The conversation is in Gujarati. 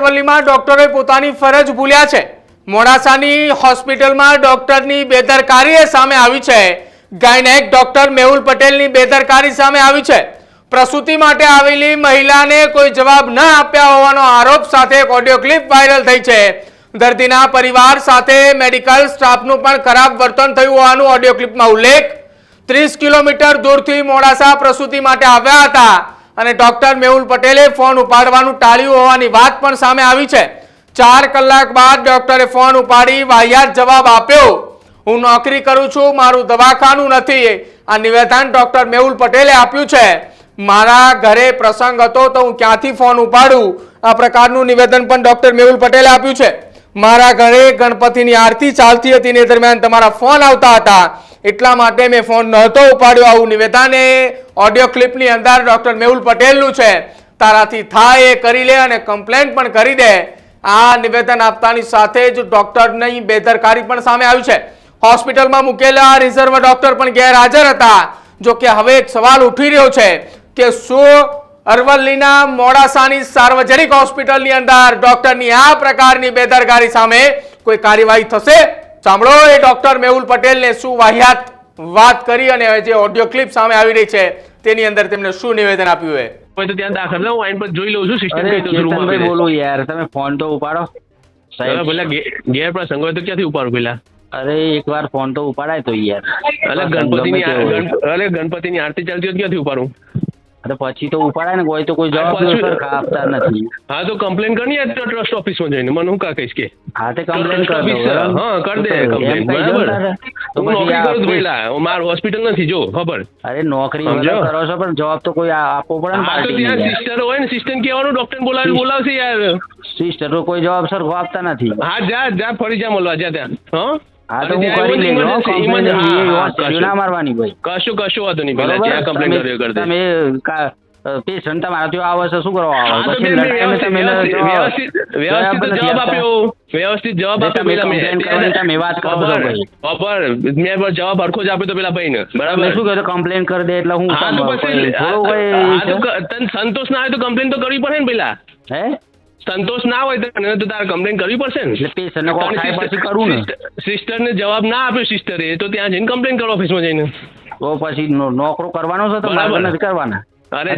અરવલ્લીમાં ડોક્ટરોએ પોતાની ફરજ ભૂલ્યા છે। મોડાસાની હોસ્પિટલમાં ડોક્ટરની બેદરકારી સામે આવી છે। ગાયનેક ડોક્ટર મેહુલ પટેલની બેદરકારી સામે આવી છે। પ્રસૂતિ માટે આવેલી મહિલાને કોઈ જવાબ ન આપ્યા હોવાનો આરોપ સાથે એક ઓડિયો ક્લિપ વાયરલ થઈ છે। દર્દીના પરિવાર સાથે મેડિકલ સ્ટાફનું પણ ખરાબ વર્તન થયું હોવાનો ઓડિયો ક્લિપમાં ઉલ્લેખ। 30 કિલોમીટર દૂરથી મોડાસા પ્રસૂતિ માટે આવ્યા હતા અને ડોક્ટર મેહુલ પટેલે ફોન ઉપાડવાનું टाळ્યું હોવાની વાત પણ સામે આવી છે। 4 કલાક બાદ ડોક્ટરે ફોન ઉપાડી વાહિયાત જવાબ આપ્યો। હું નોકરી કરું છું, મારું દવાખાનું નથી। આ નિવેદન ડોક્ટર મેહુલ પટેલે આપ્યું છે। મારા ઘરે પ્રસંગ હતો તો હું ક્યાંથી ફોન ઉપાડું, આ પ્રકારનું નિવેદન પણ ડોક્ટર મેહુલ પટેલે આપ્યું છે। મારા ઘરે ગણપતિની આરતી ચાલતી હતી ને દરમિયાન તમારા ફોન આવતા હતા, એટલા માટે મેં ફોન નહોતો ઉપાડ્યો। આવું નિવેદન ઓડિયો ક્લિપની અંદર ડોક્ટર મેહુલ પટેલનું છે। તારાથી થાય એ કરી લે અને કમ્પ્લેન પણ કરી દે, આ નિવેદન આપતાની સાથે જ ડોક્ટરની બેદરકારી પણ સામે આવી છે। હોસ્પિટલમાં મૂકેલા રિઝર્વ ડોક્ટર પણ ગેરહાજર હતા। જો કે હવે એક સવાલ ઉઠી રહ્યો છે કે શું અરવલ્લીના મોડાસાની સાર્વજનિક હોસ્પિટલની અંદર ડોક્ટરની આ પ્રકારની બેદરકારી સામે કોઈ કાર્યવાહી થશે? સાંભળો એ ડોક્ટર મેહુલ પટેલને શું વાહિયાત વાત કરી અને જે ઓડિયો ક્લિપ સામે આવી રહી છે તેની અંદર તેમણે શું નિવેદન આપ્યું છે। તો ત્યાં દાખલ ના હું આઈન પર જોઈ લઉં છું સિસ્ટમ કઈ તો ચેતનભાઈ બોલું યાર, તમે ફોન તો ઉપાડો સાહેબ। ભલે ગેર પ્રસંગ હોય તો ક્યાંથી ઉપાડું પેલા? અરે એકવાર ફોન તો ઉપાડાય તો યાર। ગણપતિની આરતી ચાલતી હોય ક્યાંથી ઉપાડું? અરે પછી તો ઉપાડાય ને, કોઈ તો કોઈ જવાબ આપતા નથી। હા તો કમ્પ્લેન કરી ટ્રસ્ટ ઓફિસમાં જઈને મને હું કા કહીશ કે હા તે કમ્પ્લેન કર દો। હા કર દે કમ્પ્લેન, બરાબર? તો હું નોકરી પછી કરું છું પેલા, મારું હોસ્પિટલ નથી જો ખબર। અરે નોકરી કરો છો પણ જવાબ તો કોઈ આપવો પડે ને હા તો ત્યાં સિસ્ટર હોય ને, સિસ્ટર કહેવાનું ડોક્ટર બોલાવશે યાર। સિસ્ટર તો કોઈ જવાબ સરખો આપતા નથી। હા જા ફરી જા મળવા જા ત્યાં। હા તો હું કરી લેજો ના મારવાની ભાઈ, કશું વાંધો નહીં પેલા ત્યાં કમ્પ્લેન કરી દે। તમે પેશન્ટ તમારા ત્યાં આવે છે શું કરવા આવે? વ્યવસ્થિત જવાબ આપ્યો પેલા તમે વાત કરો છો ભાઈ બરાબર? મેં જવાબ હરખો જ આપ્યો તો પેલા ભાઈને, બરાબર? શું કહ્યું કમ્પ્લેન કરી દે એટલે હું તને સંતોષ ના હોય તો કમ્પ્લેન તો કરવી પડે ને પેલા। હે સંતોષ ના હોય તો તારે કમ્પ્લેન કરવી પડશે ને। પેશન્ટ પછી કરું ને, સિસ્ટરને જવાબ ના આપ્યો સિસ્ટરે તો ત્યાં જઈને કમ્પ્લેન કરો ઓફિસમાં જઈને। તો પછી નોકરો કરવાનો છે તો મારે નથી કરવાના। અરે